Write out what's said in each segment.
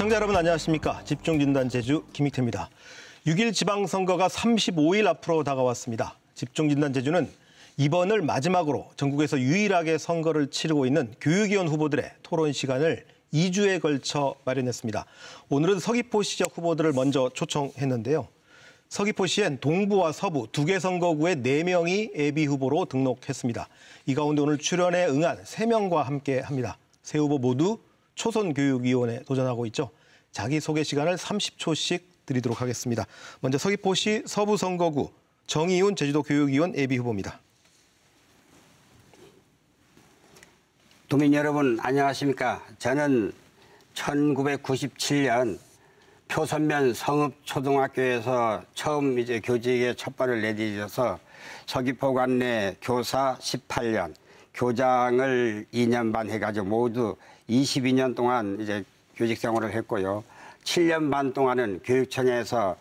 시청자 여러분 안녕하십니까. 집중진단 제주 김익태입니다. 6일 지방선거가 35일 앞으로 다가왔습니다. 집중진단 제주는 이번을 마지막으로 전국에서 유일하게 선거를 치르고 있는 교육위원 후보들의 토론 시간을 2주에 걸쳐 마련했습니다. 오늘은 서귀포시 지역 후보들을 먼저 초청했는데요. 서귀포시엔 동부와 서부 두 개 선거구의 4명이 예비 후보로 등록했습니다. 이 가운데 오늘 출연에 응한 3명과 함께합니다. 세 후보 모두 초선교육위원에 도전하고 있죠. 자기소개 시간을 30초씩 드리도록 하겠습니다. 먼저 서귀포시 서부 선거구 정의훈 제주도 교육위원 예비 후보입니다. 도민 여러분 안녕하십니까. 저는 1997년 표선면 성읍초등학교에서 처음 교직에 첫 발을 내디뎌서 서귀포관 내 교사 18년, 교장을 2년 반 해가지고 모두 22년 동안 교직 생활을 했고요. 7년 반 동안은 교육청에서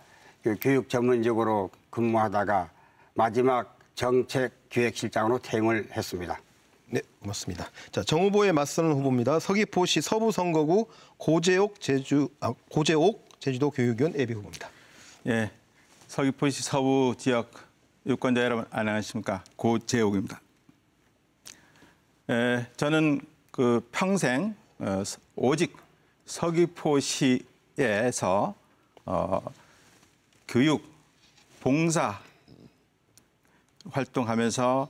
교육 전문직으로 근무하다가 마지막 정책기획실장으로 퇴임을 했습니다. 네, 고맙습니다. 자, 정 후보에 맞서는 후보입니다. 서귀포시 서부 선거구 고재옥 제주도 교육위원 예비 후보입니다. 예, 서귀포시 서부 지역 유권자 여러분 안녕하십니까. 고재옥입니다. 저는 평생 오직 서귀포시에서 교육 봉사 활동하면서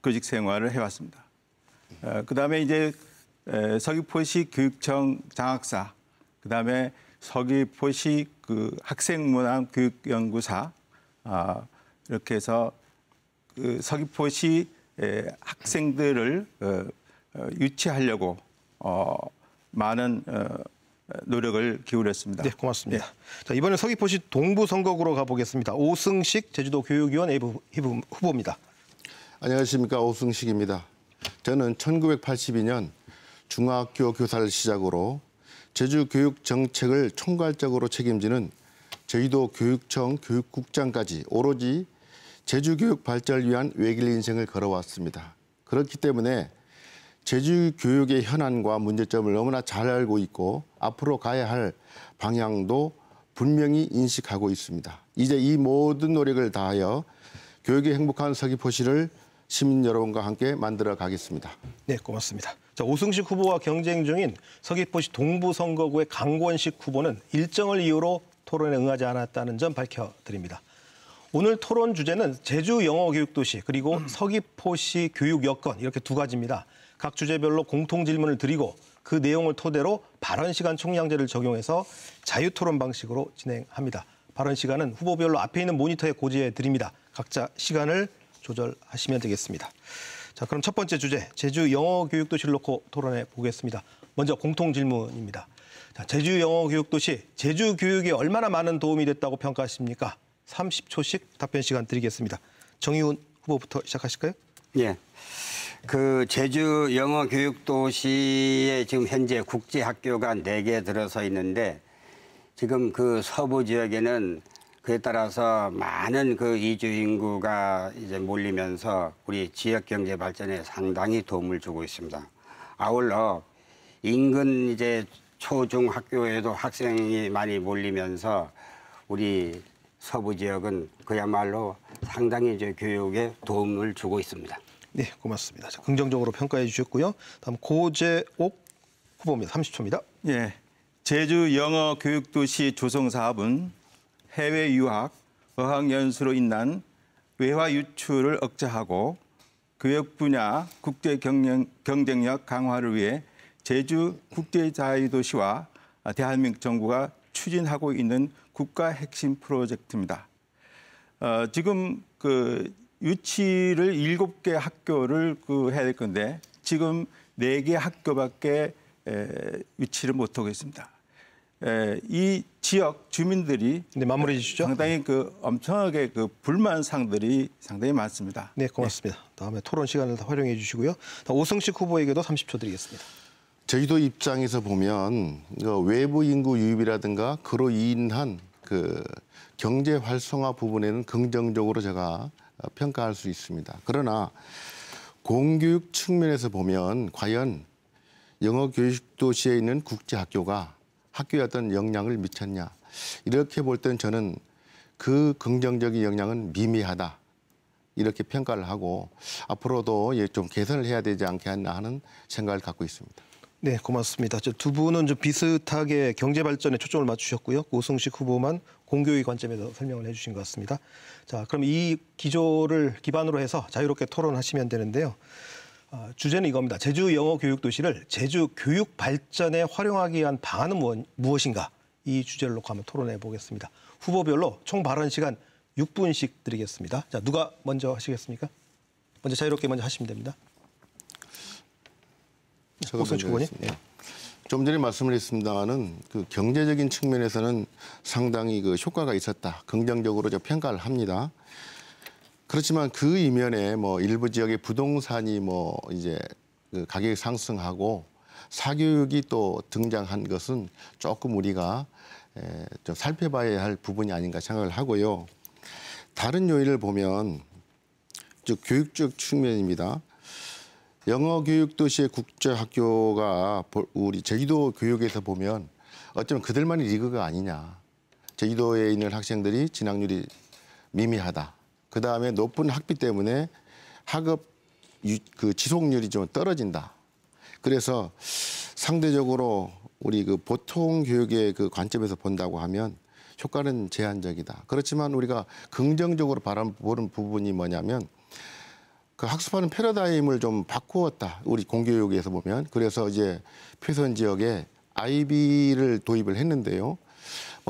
교직 생활을 해왔습니다. 그다음에 서귀포시 교육청 장학사, 그다음에 서귀포시 학생문화교육연구사 이렇게 해서 서귀포시 학생들을 유치하려고 많은 노력을 기울였습니다. 네, 고맙습니다. 네. 자, 이번엔 서귀포시 동부 선거구로 가보겠습니다. 오승식 제주도 교육위원 후보입니다. 안녕하십니까. 오승식입니다. 저는 1982년 중학교 교사를 시작으로 제주 교육 정책을 총괄적으로 책임지는 제주도 교육청 교육국장까지 오로지 제주 교육 발전을 위한 외길 인생을 걸어왔습니다. 그렇기 때문에 제주 교육의 현안과 문제점을 너무나 잘 알고 있고 앞으로 가야 할 방향도 분명히 인식하고 있습니다. 이제 이 모든 노력을 다하여 교육이 행복한 서귀포시를 시민 여러분과 함께 만들어 가겠습니다. 네, 고맙습니다. 자, 오승식 후보와 경쟁 중인 서귀포시 동부 선거구의 강권식 후보는 일정을 이유로 토론에 응하지 않았다는 점 밝혀드립니다. 오늘 토론 주제는 제주 영어교육도시 그리고 서귀포시 교육 여건 이렇게 두 가지입니다. 각 주제별로 공통 질문을 드리고 그 내용을 토대로 발언 시간 총량제를 적용해서 자유토론 방식으로 진행합니다. 발언 시간은 후보별로 앞에 있는 모니터에 고지해 드립니다. 각자 시간을 조절하시면 되겠습니다. 자, 그럼 첫 번째 주제 제주 영어교육도시를 놓고 토론해 보겠습니다. 먼저 공통 질문입니다. 자, 제주 영어교육도시 제주 교육에 얼마나 많은 도움이 됐다고 평가하십니까? 30초씩 답변 시간 드리겠습니다. 정의훈 후보부터 시작하실까요? 예. 제주 영어교육도시에 지금 현재 국제학교가 4개 들어서 있는데 지금 서부 지역에는 그에 따라서 많은 이주 인구가 몰리면서 우리 지역 경제 발전에 상당히 도움을 주고 있습니다. 아울러 인근 초중학교에도 학생이 많이 몰리면서 우리 서부 지역은 그야말로 상당히 교육에 도움을 주고 있습니다. 네, 고맙습니다. 자, 긍정적으로 평가해 주셨고요. 다음 고재옥 후보입니다. 30초입니다. 예, 제주 영어교육도시 조성 사업은 해외 유학, 어학연수로 인한 외화 유출을 억제하고 교육 분야 국제 경쟁력 강화를 위해 제주 국제자유도시와 대한민국 정부가 추진하고 있는 국가 핵심 프로젝트입니다. 지금 유치를 7개 학교를 해야 될 건데 지금 4개 학교밖에 유치를 못하고 있습니다. 이 지역 주민들이 네, 마무리해 주시죠. 상당히 엄청나게 불만 사항들이 상당히 많습니다. 네, 고맙습니다. 네. 다음에 토론 시간을 활용해 주시고요. 오승식 후보에게도 30초 드리겠습니다. 제주도 입장에서 보면 외부 인구 유입이라든가 그로 인한 경제 활성화 부분에는 긍정적으로 제가 평가할 수 있습니다. 그러나 공교육 측면에서 보면 과연 영어 교육 도시에 있는 국제 학교가 학교에 어떤 영향을 미쳤냐 이렇게 볼 때는 저는 그 긍정적인 영향은 미미하다 이렇게 평가를 하고 앞으로도 좀 개선을 해야 되지 않겠나 하는 생각을 갖고 있습니다. 네, 고맙습니다. 두 분은 좀 비슷하게 경제 발전에 초점을 맞추셨고요. 오승식 후보만 공교육 관점에서 설명을 해주신 것 같습니다. 자, 그럼 이 기조를 기반으로 해서 자유롭게 토론하시면 되는데요. 주제는 이겁니다. 제주 영어 교육 도시를 제주 교육 발전에 활용하기 위한 방안은 무엇인가? 이 주제를 놓고 한번 토론해 보겠습니다. 후보별로 총 발언 시간 6분씩 드리겠습니다. 자, 누가 먼저 하시겠습니까? 먼저 자유롭게 먼저 하시면 됩니다. 오승식 후보님. 좀 전에 말씀을 했습니다마는 그 경제적인 측면에서는 상당히 그 효과가 있었다. 긍정적으로 평가를 합니다. 그렇지만 그 이면에 뭐 일부 지역의 부동산이 뭐 이제 그 가격이 상승하고 사교육이 또 등장한 것은 조금 우리가 좀 살펴봐야 할 부분이 아닌가 생각을 하고요. 다른 요인을 보면 즉 교육적 측면입니다. 영어 교육 도시의 국제 학교가 우리 제주도 교육에서 보면 어쩌면 그들만의 리그가 아니냐. 제주도에 있는 학생들이 진학률이 미미하다. 그다음에 높은 학비 때문에 학업 그 지속률이 좀 떨어진다. 그래서 상대적으로 우리 그 보통 교육의 그 관점에서 본다고 하면 효과는 제한적이다. 그렇지만 우리가 긍정적으로 바라보는 부분이 뭐냐면 그 학습하는 패러다임을 좀 바꾸었다. 우리 공교육에서 보면. 그래서 이제 표선 지역에 IB를 도입을 했는데요.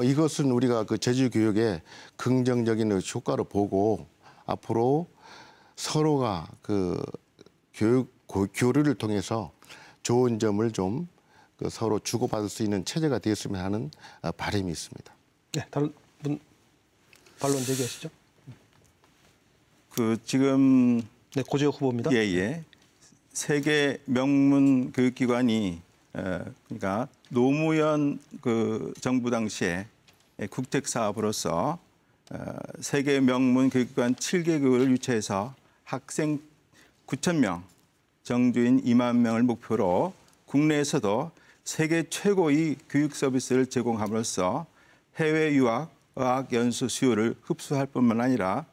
이것은 우리가 그 제주 교육의 긍정적인 효과로 보고 앞으로 서로가 그 교류를 통해서 좋은 점을 좀 그 서로 주고받을 수 있는 체제가 되었으면 하는 바람이 있습니다. 네, 다른 분 반론 제기하시죠. 그 지금 네, 고재혁 후보입니다. 예. 세계 명문 교육기관이 그러니까 노무현 그 정부 당시에 국책 사업으로서 세계 명문 교육기관 7개국을 유치해서 학생 9,000명, 정주인 2만 명을 목표로 국내에서도 세계 최고의 교육 서비스를 제공함으로써 해외 유학, 어학 연수 수요를 흡수할 뿐만 아니라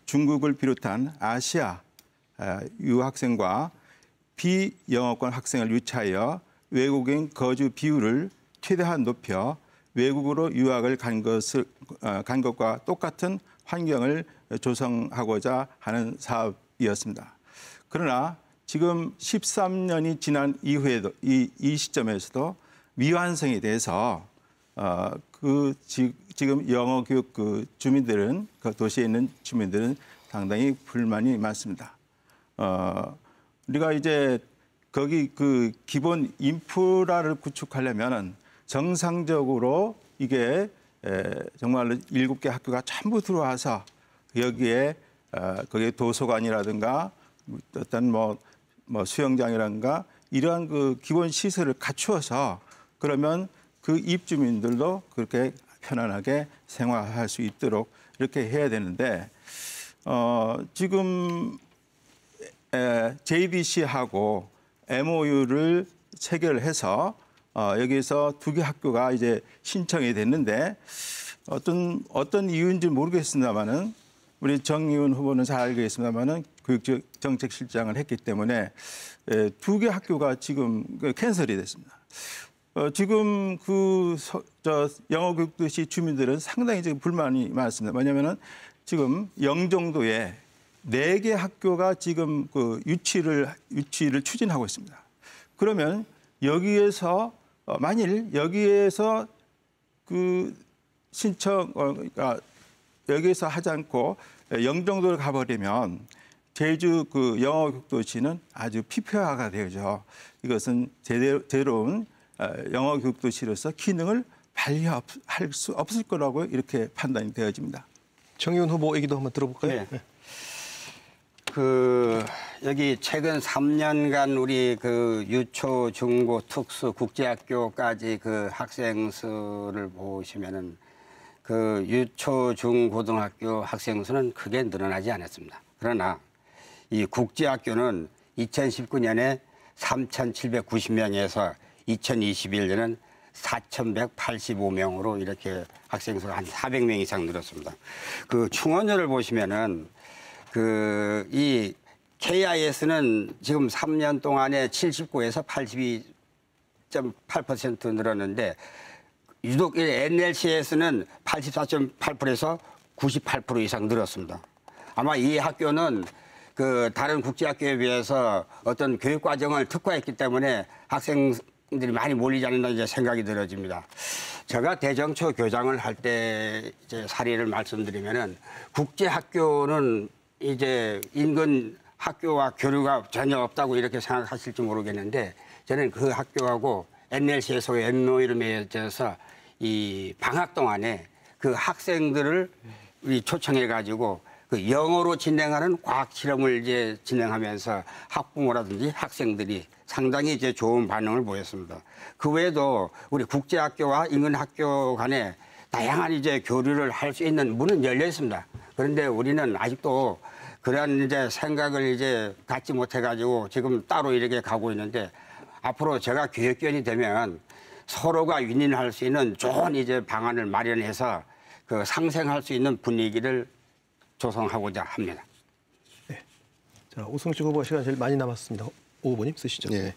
중국을 비롯한 아시아 유학생과 비영어권 학생을 유치하여 외국인 거주 비율을 최대한 높여 외국으로 유학을 간 것과 똑같은 환경을 조성하고자 하는 사업이었습니다. 그러나 지금 13년이 지난 이후에도 이 시점에서도 미완성에 대해서 지금 영어 교육 그 주민들은 그 도시에 있는 주민들은 상당히 불만이 많습니다. 우리가 이제 거기 그 기본 인프라를 구축하려면은 정상적으로 이게 정말로 7개 학교가 전부 들어와서 여기에 거기에 도서관이라든가 어떤 뭐 수영장이라든가 이러한 그 기본 시설을 갖추어서 그러면 그 입주민들도 그렇게 편안하게 생활할 수 있도록 이렇게 해야 되는데 지금 JDC하고 MOU를 체결해서 여기서 2개 학교가 이제 신청이 됐는데 어떤 이유인지 모르겠습니다만은 우리 정의훈 후보는 잘 알겠습니다만은 교육정책실장을 했기 때문에 2개 학교가 지금 캔슬이 됐습니다. 지금 영어 교육도시 주민들은 상당히 지금 불만이 많습니다. 뭐냐면은 지금 영종도에 4개 학교가 지금 그 유치를 추진하고 있습니다. 그러면 여기에서 만일 여기에서 그 신청 그러니까 여기에서 하지 않고 영종도를 가버리면 제주 그 영어 교육도시는 아주 피폐화가 되죠. 이것은 제대로운 영어 교육도시로서 기능을 발휘할 수 없을 거라고 이렇게 판단이 되어집니다. 정의훈 후보 얘기도 한번 들어볼까요? 네. 여기 최근 3년간 우리 그 유초, 중고, 특수, 국제학교까지 그 학생 수를 보시면은 그 유초, 중, 고등학교 학생 수는 크게 늘어나지 않았습니다. 그러나 이 국제학교는 2019년에 3,790명에서 2021년은 4,185명으로 이렇게 학생 수가 한 400명 이상 늘었습니다. 그 충원율을 보시면은 이 KIS는 지금 3년 동안에 79에서 82.8% 늘었는데 유독 NLCS는 84.8%에서 98% 이상 늘었습니다. 아마 이 학교는 그 다른 국제학교에 비해서 어떤 교육 과정을 특화했기 때문에 학생들이 많이 몰리지 않는다 이제 생각이 들어집니다. 제가 대정초 교장을 할 때 이제 사례를 말씀드리면은 국제학교는 이제 인근 학교와 교류가 전혀 없다고 이렇게 생각하실지 모르겠는데 저는 그 학교하고 NLC에서 MOU를 맺어서 이 방학 동안에 그 학생들을 우리 초청해 가지고 그 영어로 진행하는 과학 실험을 이제 진행하면서 학부모라든지 학생들이 상당히 이제 좋은 반응을 보였습니다. 그 외에도 우리 국제학교와 인근 학교 간에 다양한 이제 교류를 할 수 있는 문은 열려 있습니다. 그런데 우리는 아직도 그런 이제 생각을 이제 갖지 못해 가지고 지금 따로 이렇게 가고 있는데 앞으로 제가 교육위원이 되면 서로가 윈윈할 수 있는 좋은 이제 방안을 마련해서 그 상생할 수 있는 분위기를 조성하고자 합니다. 네. 자, 오승식 후보 시간 제일 많이 남았습니다. 오 후보님 쓰시죠. 예.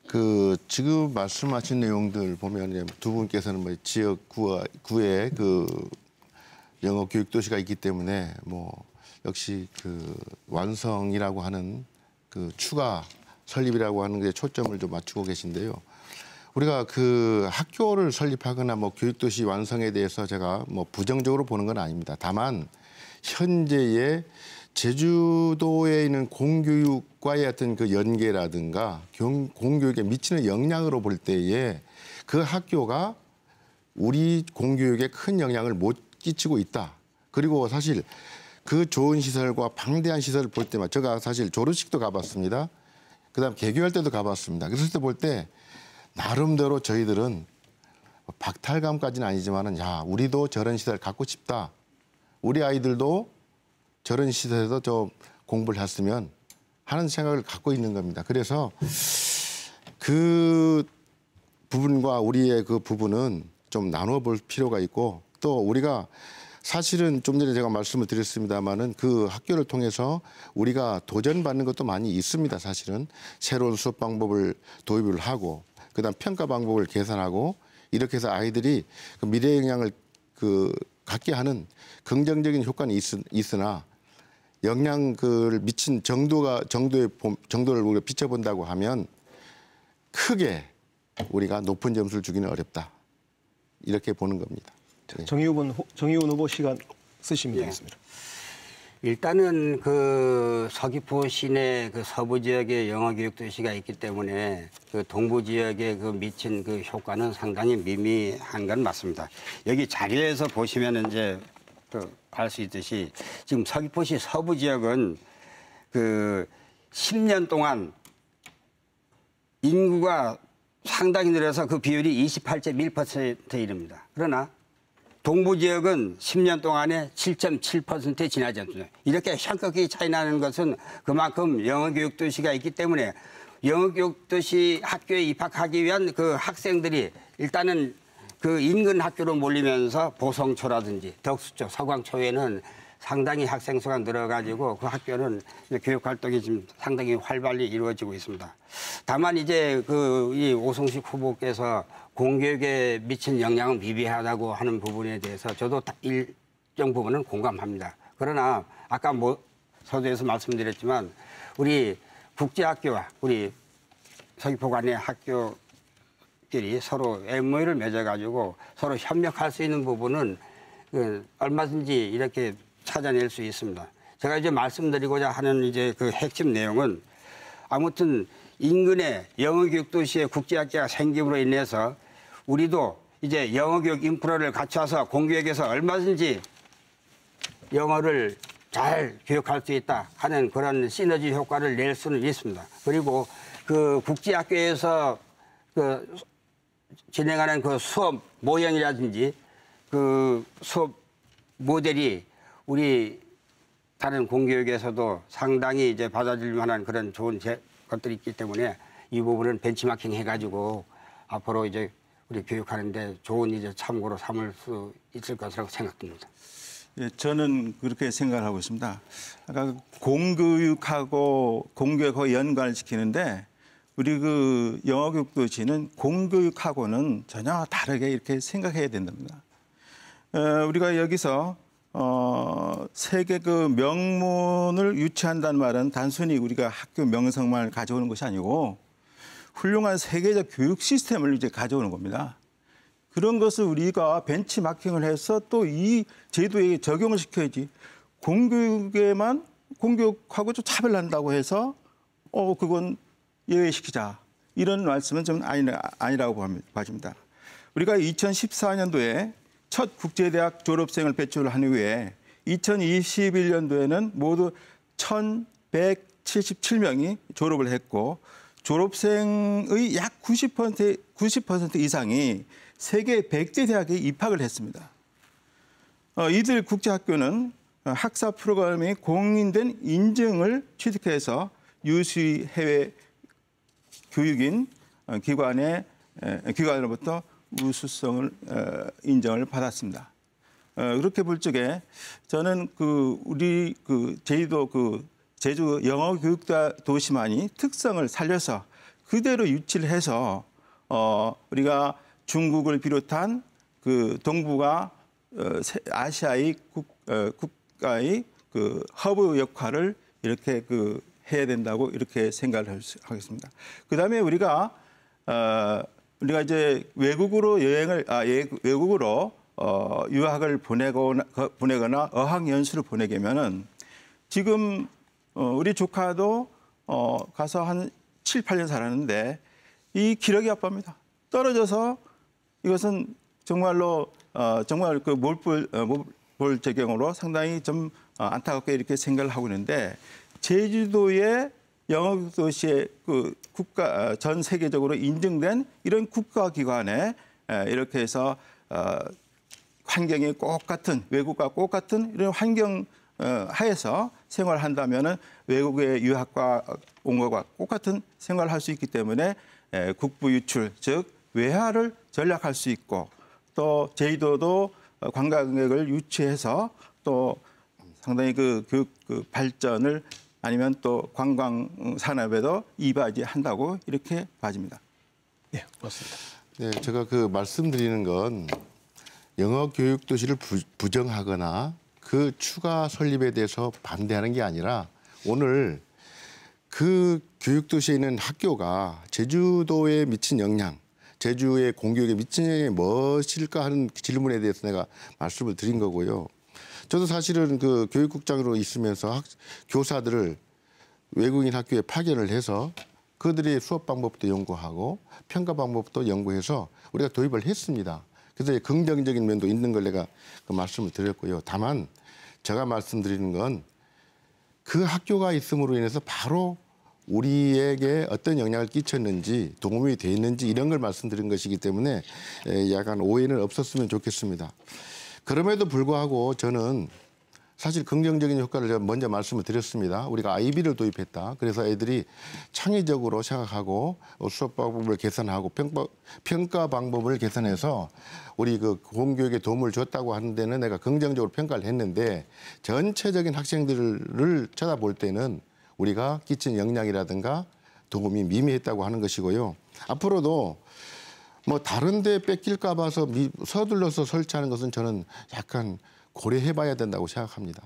그 지금 말씀하신 내용들 보면 두 분께서는 뭐 지역 구에 그 영어 교육 도시가 있기 때문에 뭐 역시 그 완성이라고 하는 그 추가 설립이라고 하는 게 초점을 좀 맞추고 계신데요. 우리가 그 학교를 설립하거나 뭐 교육도시 완성에 대해서 제가 뭐 부정적으로 보는 건 아닙니다. 다만 현재의 제주도에 있는 공교육과의 어떤 그 연계라든가 공교육에 미치는 영향으로 볼 때에 그 학교가 우리 공교육에 큰 영향을 못 끼치고 있다. 그리고 사실 그 좋은 시설과 방대한 시설을 볼 때마다 제가 사실 졸업식도 가봤습니다. 그다음 개교할 때도 가봤습니다. 그랬을 때 볼 때 나름대로 저희들은 박탈감까지는 아니지만은 야 우리도 저런 시설 갖고 싶다. 우리 아이들도 저런 시설에서 좀 공부를 했으면 하는 생각을 갖고 있는 겁니다. 그래서 그 부분과 우리의 그 부분은 좀 나눠 볼 필요가 있고 또 우리가 사실은 좀 전에 제가 말씀을 드렸습니다마는 그 학교를 통해서 우리가 도전받는 것도 많이 있습니다. 사실은 새로운 수업 방법을 도입을 하고 그다음 평가 방법을 개선하고 이렇게 해서 아이들이 그 미래 영향을 그 갖게 하는 긍정적인 효과는 있으나 영향을 미친 정도를 우리가 비춰본다고 하면 크게 우리가 높은 점수를 주기는 어렵다. 이렇게 보는 겁니다. 정의훈 후보 시간 쓰시면 되겠습니다. 일단은 그 서귀포 시내 그 서부 지역에 영어 교육 도시가 있기 때문에 그 동부 지역에 그 미친 그 효과는 상당히 미미한 건 맞습니다. 여기 자료에서 보시면 이제 알 수 있듯이 지금 서귀포시 서부 지역은 그 10년 동안 인구가 상당히 늘어서 그 비율이 28.1%에 이릅니다. 그러나 동부 지역은 10년 동안에 7.7%에 지나지 않습니다. 이렇게 현격히 차이 나는 것은 그만큼 영어 교육 도시가 있기 때문에 영어 교육 도시 학교에 입학하기 위한 그 학생들이 일단은 그 인근 학교로 몰리면서 보성초라든지 덕수초, 서광초에는 상당히 학생 수가 늘어가지고 그 학교는 교육 활동이 지금 상당히 활발히 이루어지고 있습니다. 다만 이제 이 오승식 후보께서 공교육에 미친 영향은 미비하다고 하는 부분에 대해서 저도 일정 부분은 공감합니다. 그러나 아까 서두에서 말씀드렸지만 우리 국제학교와 우리 서귀포 관의 학교끼리 서로 MOU를 맺어가지고 서로 협력할 수 있는 부분은 얼마든지 이렇게 찾아낼 수 있습니다. 제가 이제 말씀드리고자 하는 이제 그 핵심 내용은 아무튼 인근에 영어교육 도시의 국제학교가 생김으로 인해서 우리도 이제 영어교육 인프라를 갖춰서 공교육에서 얼마든지 영어를 잘 교육할 수 있다 하는 그런 시너지 효과를 낼 수는 있습니다. 그리고 그 국제학교에서 그 진행하는 그 수업 모형이라든지 그 수업 모델이 우리 다른 공교육에서도 상당히 이제 받아들일 만한 그런 좋은 것들이 있기 때문에 이 부분은 벤치마킹 해가지고 앞으로 이제 우리 교육하는데 좋은 이제 참고로 삼을 수 있을 것이라고 생각됩니다. 예, 저는 그렇게 생각을 하고 있습니다. 아까 공교육하고 연관을 시키는데 우리 그 영어교육도시는 공교육하고는 전혀 다르게 이렇게 생각해야 된답니다. 우리가 여기서 세계 그 명문을 유치한다는 말은 단순히 우리가 학교 명성만 가져오는 것이 아니고 훌륭한 세계적 교육 시스템을 이제 가져오는 겁니다. 그런 것을 우리가 벤치마킹을 해서 또 이 제도에 적용을 시켜야지. 공교육하고 좀 차별난다고 해서 그건 예외시키자. 이런 말씀은 좀 아니라고 봐집니다. 우리가 2014년도에 첫 국제대학 졸업생을 배출한 후에 2021년도에는 모두 1,177명이 졸업을 했고 졸업생의 약 90% 이상이 세계 100대 대학에 입학을 했습니다. 이들 국제학교는 학사 프로그램이 공인된 인증을 취득해서 유수의 해외 교육인 기관으로부터 우수성을 인정을 받았습니다. 그렇게 볼 적에 저는 우리 제주도 제주 영어 교육 도시만이 특성을 살려서 그대로 유치를 해서 우리가 중국을 비롯한 동북아 아시아의 국가의 허브 역할을 이렇게 해야 된다고 이렇게 생각을 하겠습니다. 그다음에 우리가 이제 외국으로 유학을 보내거나 어학 연수를 보내게 하면은 지금 우리 조카도 가서 한 7, 8년 살았는데 이 기력이 아빠입니다. 떨어져서 이것은 정말로 정말 몰볼 제경으로 상당히 좀 안타깝게 이렇게 생각을 하고 있는데 제주도의 영어도시의 국가 전 세계적으로 인증된 이런 국가기관에 이렇게 해서 환경이 똑같은 외국과 똑같은 이런 환경 하에서 생활한다면은 외국의 유학과 온 것과 똑같은 생활을 할 수 있기 때문에 국부 유출 즉 외화를 전략할 수 있고 또 제주도도 관광객을 유치해서 또 상당히 교육 발전을 아니면 또 관광 산업에도 이바지한다고 이렇게 봐집니다. 네, 고맙습니다. 네, 제가 말씀드리는 건 영어 교육 도시를 부정하거나 그 추가 설립에 대해서 반대하는 게 아니라 오늘 그 교육 도시에 있는 학교가 제주도에 미친 영향, 제주의 공교육에 미친 영향이 무엇일까 하는 질문에 대해서 내가 말씀을 드린 거고요. 저도 사실은 교육국장으로 있으면서 교사들을 외국인 학교에 파견을 해서 그들의 수업 방법도 연구하고 평가 방법도 연구해서 우리가 도입을 했습니다. 그래서 긍정적인 면도 있는 걸 내가 말씀을 드렸고요. 다만 제가 말씀드리는 건 그 학교가 있음으로 인해서 바로 우리에게 어떤 영향을 끼쳤는지 도움이 됐는지 이런 걸 말씀드린 것이기 때문에 약간 오해는 없었으면 좋겠습니다. 그럼에도 불구하고 저는 사실 긍정적인 효과를 제가 먼저 말씀을 드렸습니다. 우리가 아이비를 도입했다. 그래서 애들이 창의적으로 생각하고 수업 방법을 개선하고 평가 방법을 개선해서 우리 공교육에 도움을 줬다고 하는 데는 내가 긍정적으로 평가를 했는데 전체적인 학생들을 쳐다볼 때는 우리가 끼친 영향이라든가 도움이 미미했다고 하는 것이고요. 앞으로도 다른 데 뺏길까 봐서 서둘러서 설치하는 것은 저는 약간 고려해봐야 된다고 생각합니다.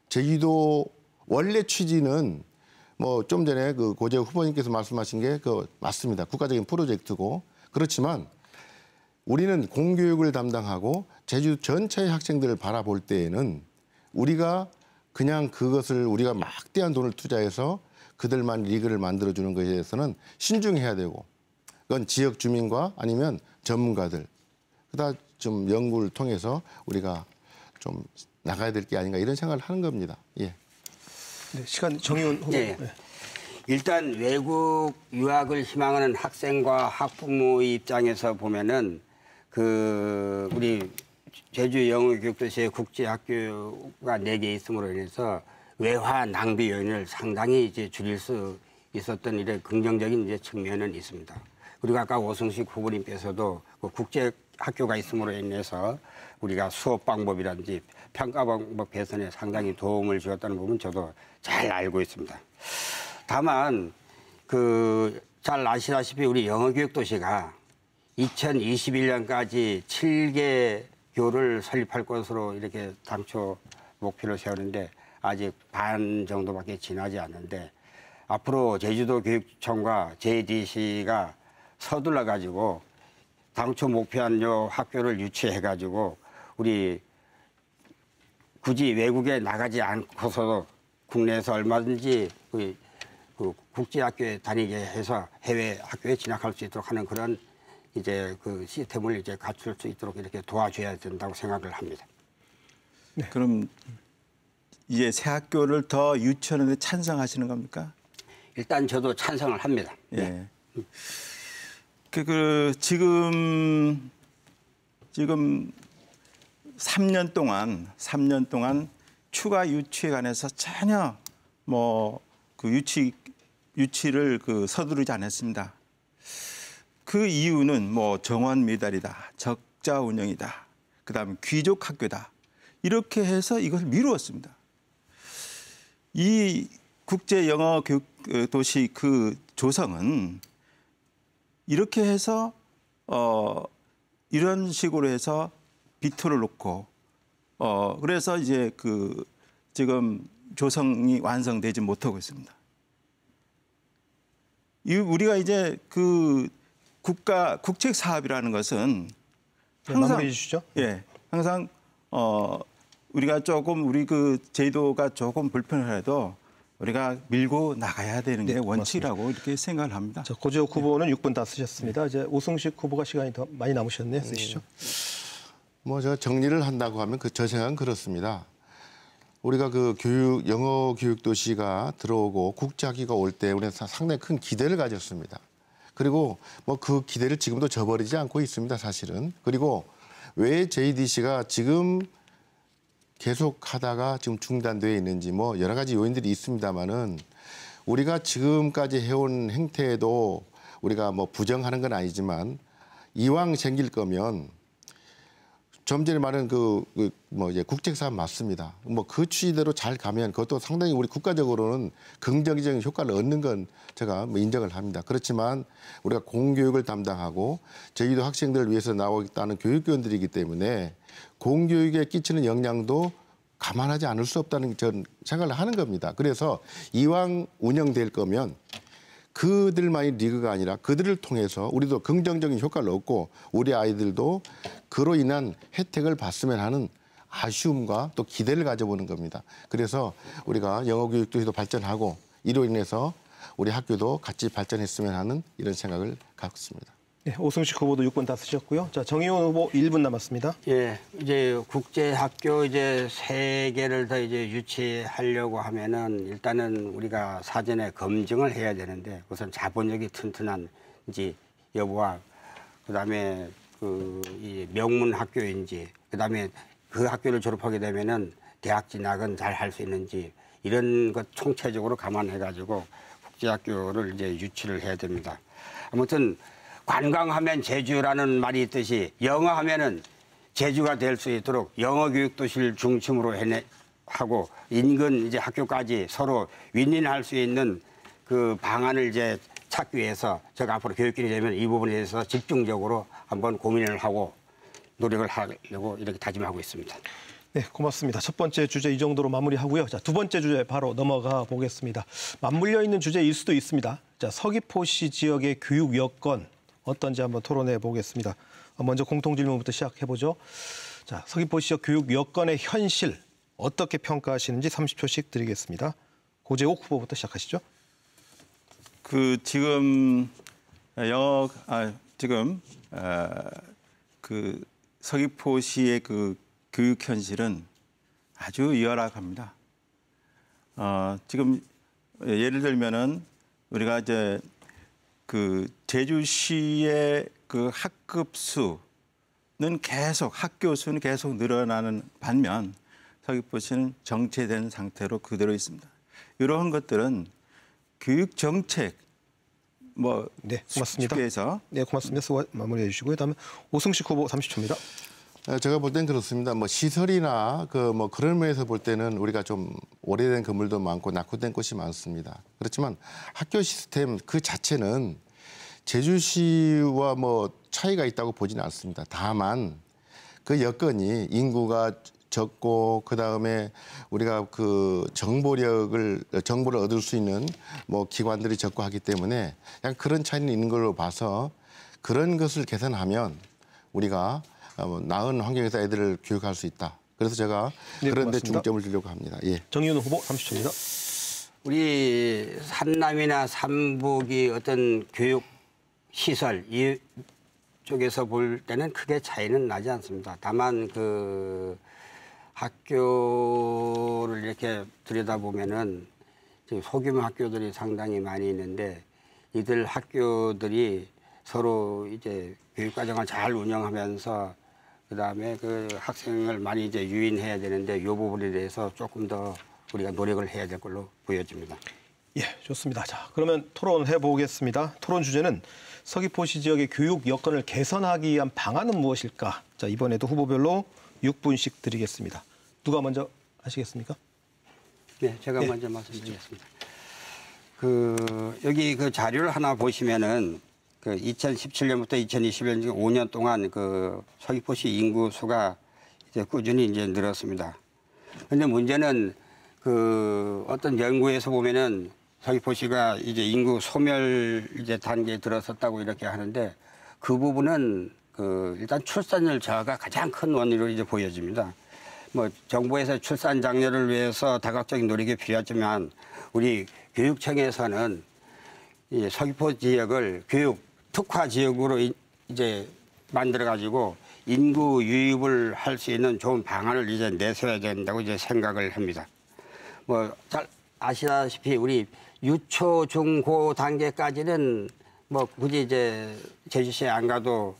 제주도 원래 취지는 좀 전에 고재욱 후보님께서 말씀하신 게 맞습니다. 국가적인 프로젝트고 그렇지만 우리는 공교육을 담당하고 제주 전체의 학생들을 바라볼 때에는 우리가 그냥 그것을 우리가 막대한 돈을 투자해서 그들만 리그를 만들어주는 것에 대해서는 신중해야 되고 그건 지역 주민과 아니면 전문가들 그다 좀 연구를 통해서 우리가 좀 나가야 될 게 아닌가 이런 생각을 하는 겁니다. 예. 네, 시간 정의원 후보. 네. 일단 외국 유학을 희망하는 학생과 학부모의 입장에서 보면은 우리 제주 영어교육도시의 국제학교가 4개 있음으로 인해서 외화 낭비 요인을 상당히 이제 줄일 수 있었던 이런 긍정적인 이제 측면은 있습니다. 그리고 아까 오승식 후보님께서도 그 국제 학교가 있음으로 인해서 우리가 수업 방법이라든지 평가 방법 개선에 상당히 도움을 주었다는 부분 저도 잘 알고 있습니다. 다만 잘 아시다시피 우리 영어교육도시가 2021년까지 7개 교를 설립할 것으로 이렇게 당초 목표를 세우는데 아직 반 정도밖에 지나지 않는데 앞으로 제주도 교육청과 JDC가 서둘러 가지고 당초 목표한 요 학교를 유치해 가지고 우리 굳이 외국에 나가지 않고서도 국내에서 얼마든지 그 국제학교에 다니게 해서 해외 학교에 진학할 수 있도록 하는 그런 이제 그 시스템을 이제 갖출 수 있도록 이렇게 도와줘야 된다고 생각을 합니다. 네. 그럼 이제 새 학교를 더 유치하는 데 찬성하시는 겁니까? 일단 저도 찬성을 합니다. 예. 지금 3년 동안 추가 유치에 관해서 전혀 유치를 서두르지 않았습니다. 그 이유는 정원 미달이다, 적자 운영이다, 그다음에 귀족 학교다 이렇게 해서 이것을 미루었습니다. 이 국제 영어 교육 도시 그 조성은 이렇게 해서 이런 식으로 해서 비토를 놓고 그래서 이제 지금 조성이 완성되지 못하고 있습니다. 우리가 이제 국책 사업이라는 것은 항상 마무리해 주시죠. 예, 항상 우리가 조금 제도가 조금 불편하더라도 우리가 밀고 나가야 되는 게 원칙이라고 이렇게 생각을 합니다. 자, 고재욱 후보는 6분 다 쓰셨습니다. 이제 오승식 후보가 시간이 더 많이 남으셨네요. 쓰시죠. 제가 정리를 한다고 하면 저 생각은 그렇습니다. 우리가 영어 교육 도시가 들어오고 국제학위가 올 때 우리는 상당히 큰 기대를 가졌습니다. 그리고 그 기대를 지금도 저버리지 않고 있습니다, 사실은. 그리고 왜 JDC가 지금 계속 하다가 지금 중단되어 있는지 여러 가지 요인들이 있습니다만은 우리가 지금까지 해온 행태에도 우리가 부정하는 건 아니지만 이왕 생길 거면 좀 전에 말한 국책 사업 맞습니다. 그 취지대로 잘 가면 그것도 상당히 우리 국가적으로는 긍정적인 효과를 얻는 건 제가 인정을 합니다. 그렇지만 우리가 공교육을 담당하고 제주도 학생들을 위해서 나오겠다는 교육위원들이기 때문에 공교육에 끼치는 영향도 감안하지 않을 수 없다는 전 생각을 하는 겁니다. 그래서 이왕 운영될 거면 그들만이 리그가 아니라 그들을 통해서 우리도 긍정적인 효과를 얻고 우리 아이들도 그로 인한 혜택을 봤으면 하는 아쉬움과 또 기대를 가져보는 겁니다. 그래서 우리가 영어 교육 도시도 발전하고 이로 인해서 우리 학교도 같이 발전했으면 하는 이런 생각을 갖습니다. 네, 오승식 후보도 6분 다 쓰셨고요. 자, 정의원 후보 1분 남았습니다. 예, 이제 국제학교 이제 3개를 더 이제 유치하려고 하면은 일단은 우리가 사전에 검증을 해야 되는데 우선 자본력이 튼튼한지 여부와 그다음에 이 명문 학교인지 그다음에 그 학교를 졸업하게 되면은 대학 진학은 잘 할 수 있는지 이런 것 총체적으로 감안해가지고 국제학교를 이제 유치를 해야 됩니다. 아무튼 관광하면 제주라는 말이 있듯이 영어하면은 제주가 될 수 있도록 영어 교육 도시를 중심으로 하고 인근 이제 학교까지 서로 윈윈할 수 있는 그 방안을 이제 찾기 위해서 제가 앞으로 교육진이 되면 이 부분에 대해서 집중적으로 한번 고민을 하고 노력을 하려고 이렇게 다짐하고 있습니다. 네, 고맙습니다. 첫 번째 주제 이 정도로 마무리하고요. 자, 두 번째 주제 바로 넘어가 보겠습니다. 맞물려 있는 주제일 수도 있습니다. 자, 서귀포시 지역의 교육 여건 어떤지 한번 토론해 보겠습니다. 먼저 공통 질문부터 시작해 보죠. 자, 서귀포시 지역 교육 여건의 현실 어떻게 평가하시는지 30초씩 드리겠습니다. 고재욱 후보부터 시작하시죠. 지금 서귀포시의 교육 현실은 아주 열악합니다. 지금 예를 들면은 우리가 이제 제주시의 학급 수는 학교 수는 계속 늘어나는 반면 서귀포시는 정체된 상태로 그대로 있습니다. 이러한 것들은 교육 정책 뭐 네, 고맙습니다. 쉽게 해서 네, 고맙습니다. 수고 마무리해 주시고요. 다음에 오승식 후보 30초입니다. 제가 볼 땐 그렇습니다. 뭐 시설이나 뭐 그런 면에서 볼 때는 우리가 좀 오래된 건물도 많고 낙후된 곳이 많습니다. 그렇지만 학교 시스템 그 자체는 제주시와 뭐 차이가 있다고 보지는 않습니다. 다만 그 여건이 인구가 적고 그다음에 우리가 그 정보를 얻을 수 있는 뭐 기관들이 적고 하기 때문에 약간 그런 차이는 있는 걸로 봐서 그런 것을 개선하면 우리가 나은 환경에서 애들을 교육할 수 있다. 그래서 제가 네, 그런 데 고맙습니다. 중점을 두려고 합니다. 예. 정의윤 후보 30초입니다. 우리 산남이나 삼북이 어떤 교육 시설 이 쪽에서 볼 때는 크게 차이는 나지 않습니다. 다만 그 학교를 이렇게 들여다보면은 지금 소규모 학교들이 상당히 많이 있는데 이들 학교들이 서로 이제 교육 과정을 잘 운영하면서 그다음에 그 학생을 많이 이제 유인해야 되는데 이 부분에 대해서 조금 더 우리가 노력을 해야 될 걸로 보여집니다. 예, 좋습니다. 자, 그러면 토론해 보겠습니다. 토론 주제는 서귀포시 지역의 교육 여건을 개선하기 위한 방안은 무엇일까? 자, 이번에도 후보별로 6분씩 드리겠습니다. 누가 먼저 하시겠습니까? 네, 제가 네. 먼저 말씀드리겠습니다. 여기 그 자료를 하나 보시면은 그 2017년부터 2020년 5년 동안 그 서귀포시 인구 수가 이제 꾸준히 이제 늘었습니다. 그런데 문제는 그 어떤 연구에서 보면은 서귀포시가 이제 인구 소멸 이제 단계에 들어섰다고 이렇게 하는데 그 부분은 그 일단 출산율 저하가 가장 큰 원인으로 이제 보여집니다. 뭐 정부에서 출산 장려를 위해서 다각적인 노력이 필요하지만 우리 교육청에서는 이 서귀포 지역을 교육 특화 지역으로 이제 만들어 가지고 인구 유입을 할 수 있는 좋은 방안을 이제 내세워야 된다고 이제 생각을 합니다. 뭐 잘 아시다시피 우리 유초 중고 단계까지는 뭐 굳이 이제 제주시에 안 가도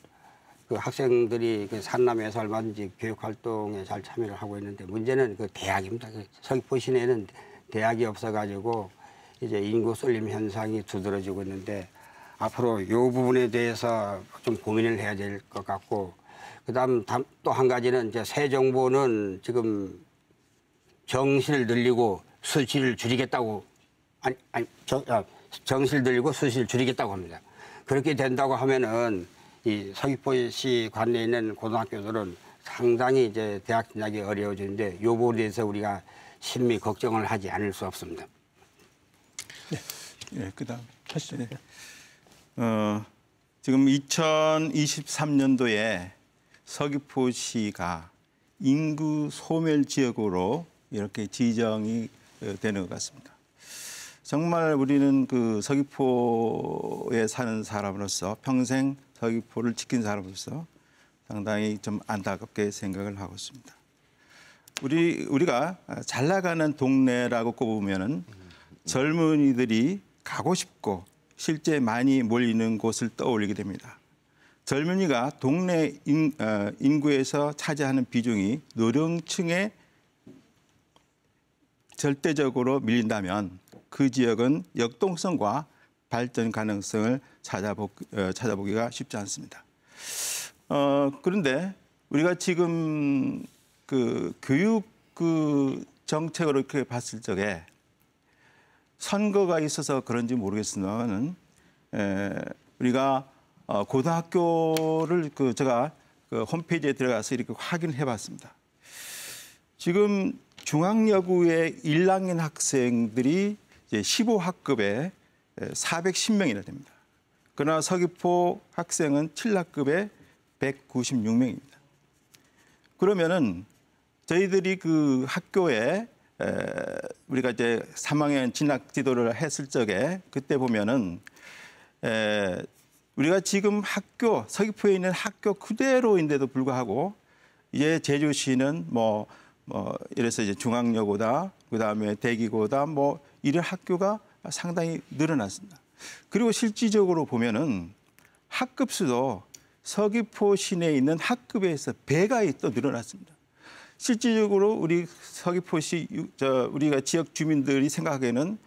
그 학생들이 그 산남에서 얼마든지 교육 활동에 잘 참여를 하고 있는데 문제는 그 대학입니다. 서귀포 시내에는 대학이 없어가지고 이제 인구 쏠림 현상이 두드러지고 있는데 앞으로 이 부분에 대해서 좀 고민을 해야 될 것 같고 그다음 또 한 가지는 이제 새 정부는 지금 정시를 늘리고 수시를 줄이겠다고 정시를 늘리고 수시를 줄이겠다고 합니다. 그렇게 된다고 하면은 이 서귀포시 관내에 있는 고등학교들은 상당히 이제 대학 진학이 어려워지는데 이 부분에 대해서 우리가 심히 걱정을 하지 않을 수 없습니다. 예, 그다음 하시죠. 네. 지금 2023년도에 서귀포시가 인구 소멸 지역으로 이렇게 지정이 되는 것 같습니다. 정말 우리는 그 서귀포에 사는 사람으로서 평생 서귀포를 지킨 사람으로서 상당히 좀 안타깝게 생각을 하고 있습니다. 우리가 잘 나가는 동네라고 꼽으면은 젊은이들이 가고 싶고 실제 많이 몰리는 곳을 떠올리게 됩니다. 젊은이가 동네 인구에서 차지하는 비중이 노령층에 절대적으로 밀린다면 그 지역은 역동성과 발전 가능성을 찾아보기가 쉽지 않습니다. 그런데 우리가 지금 그 교육 그 정책으로 이렇게 봤을 적에 선거가 있어서 그런지 모르겠으나 우리가 고등학교를 제가 그 홈페이지에 들어가서 이렇게 확인을 해봤습니다. 지금 중앙여고의 1학년 학생들이 이제 15학급에 410명이나 됩니다. 그러나 서귀포 학생은 7학급에 196명입니다. 그러면은 저희들이 그 학교에 우리가 이제 3학년 진학 지도를 했을 적에 그때 보면은 우리가 지금 학교 서귀포에 있는 학교 그대로인데도 불구하고 이제 제주시는 이래서 이제 중앙여고다 그다음에 대기고다 이런 학교가 상당히 늘어났습니다. 그리고 실질적으로 보면은 학급 수도 서귀포 시내에 있는 학급에서 배가 또 늘어났습니다. 실질적으로 우리 서귀포시 우리가 지역 주민들이 생각하기에는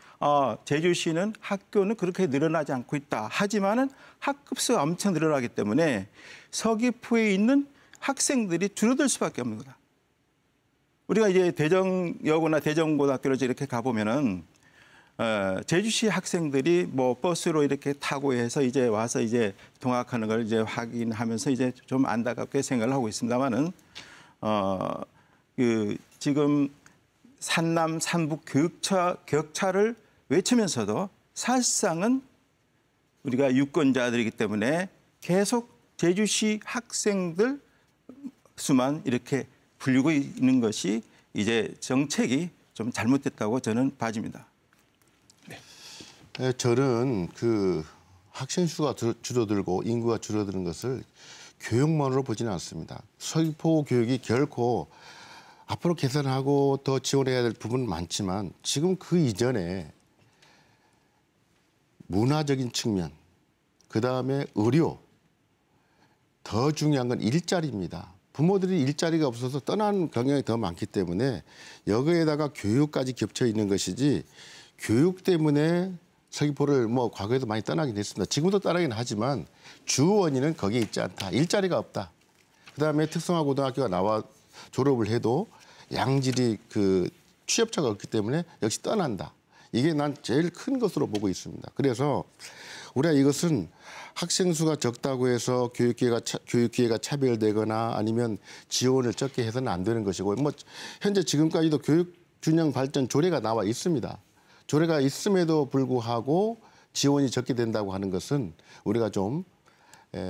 제주시는 학교는 그렇게 늘어나지 않고 있다. 하지만은 학급수가 엄청 늘어나기 때문에 서귀포에 있는 학생들이 줄어들 수밖에 없는 거다. 우리가 이제 대정여고나 대정고등학교를 이렇게 가보면은 제주시 학생들이 뭐 버스로 이렇게 타고 해서 이제 와서 이제 통학하는 걸 이제 확인하면서 이제 좀 안타깝게 생각을 하고 있습니다만은 지금 산남 산북 격차를 외치면서도 사실상은 우리가 유권자들이기 때문에 계속 제주시 학생들 수만 이렇게 불리고 있는 것이 이제 정책이 좀 잘못됐다고 저는 봐집니다. 저는 그 학생 수가 줄어들고 인구가 줄어드는 것을 교육만으로 보지는 않습니다. 서귀포 교육이 결코 앞으로 개선하고 더 지원해야 될 부분은 많지만 지금 그 이전에 문화적인 측면, 그다음에 의료, 더 중요한 건 일자리입니다. 부모들이 일자리가 없어서 떠나는 경향이 더 많기 때문에 여기에다가 교육까지 겹쳐 있는 것이지 교육 때문에 서귀포를 뭐 과거에도 많이 떠나긴 했습니다. 지금도 떠나긴 하지만 주 원인은 거기에 있지 않다. 일자리가 없다. 그다음에 특성화 고등학교가 나와 졸업을 해도 양질이 그 취업처가 없기 때문에 역시 떠난다. 이게 난 제일 큰 것으로 보고 있습니다. 그래서 우리가 이것은 학생 수가 적다고 해서 교육기회가 차별되거나 아니면 지원을 적게 해서는 안 되는 것이고 뭐 현재 지금까지도 교육균형 발전 조례가 나와 있습니다. 조례가 있음에도 불구하고 지원이 적게 된다고 하는 것은 우리가 좀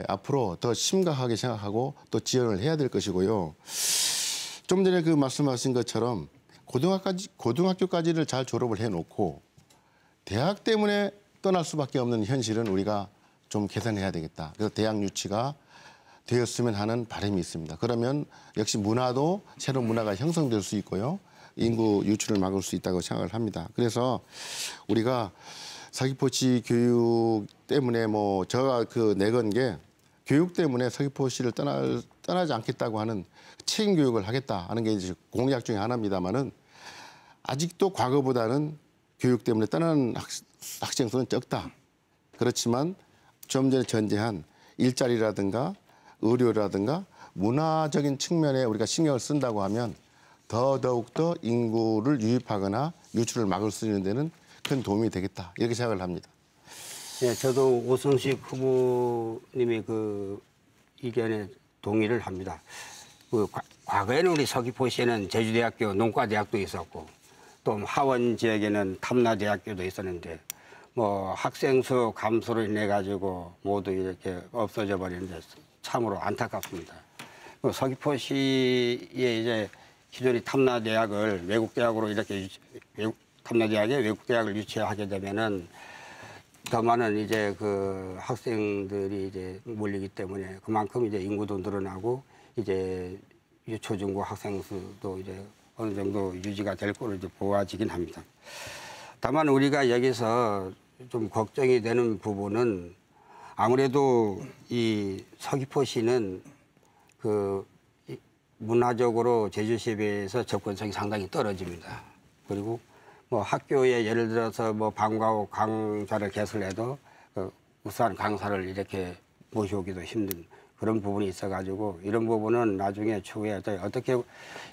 앞으로 더 심각하게 생각하고 또 지원을 해야 될 것이고요. 좀 전에 그 말씀하신 것처럼 고등학교까지를 잘 졸업을 해놓고 대학 때문에 떠날 수밖에 없는 현실은 우리가 좀 개선해야 되겠다. 그래서 대학 유치가 되었으면 하는 바람이 있습니다. 그러면 역시 문화도 새로운 문화가 형성될 수 있고요. 인구 유출을 막을 수 있다고 생각을 합니다. 그래서 우리가 서귀포시 교육 때문에 뭐 제가 내건 게 교육 때문에 서귀포시를 떠나지 않겠다고 하는 책임 교육을 하겠다 하는 게 이제 공약 중에 하나입니다만은 아직도 과거보다는 교육 때문에 떠나는 학생 수는 적다. 그렇지만 좀 전에 전제한 일자리라든가 의료라든가 문화적인 측면에 우리가 신경을 쓴다고 하면 더욱더 인구를 유입하거나 유출을 막을 수 있는 데는 큰 도움이 되겠다. 이렇게 생각을 합니다. 네, 저도 오승식 후보님의 그 의견에 동의를 합니다. 과거에는 우리 서귀포시에는 제주대학교 농과대학도 있었고 또 하원 지역에는 탐라대학교도 있었는데 뭐 학생 수 감소로 인해 가지고 모두 이렇게 없어져 버리는데 참으로 안타깝습니다. 서귀포시에 이제 기존의 탐라대학을 외국대학으로 이렇게 탐라대학에 외국대학을 유치하게 되면은 더 많은 이제 그 학생들이 이제 몰리기 때문에 그만큼 이제 인구도 늘어나고 이제 유초중고 학생 수도 이제 어느 정도 유지가 될 거로 이제 보아지긴 합니다. 다만 우리가 여기서 좀 걱정이 되는 부분은 아무래도 이 서귀포시는 그 문화적으로 제주시에 비해서 접근성이 상당히 떨어집니다. 그리고 뭐 학교에 예를 들어서 뭐 방과후 강좌를 개설해도 우수한 강사를 이렇게 모셔오기도 힘든 그런 부분이 있어가지고 이런 부분은 나중에 추후에 어떻게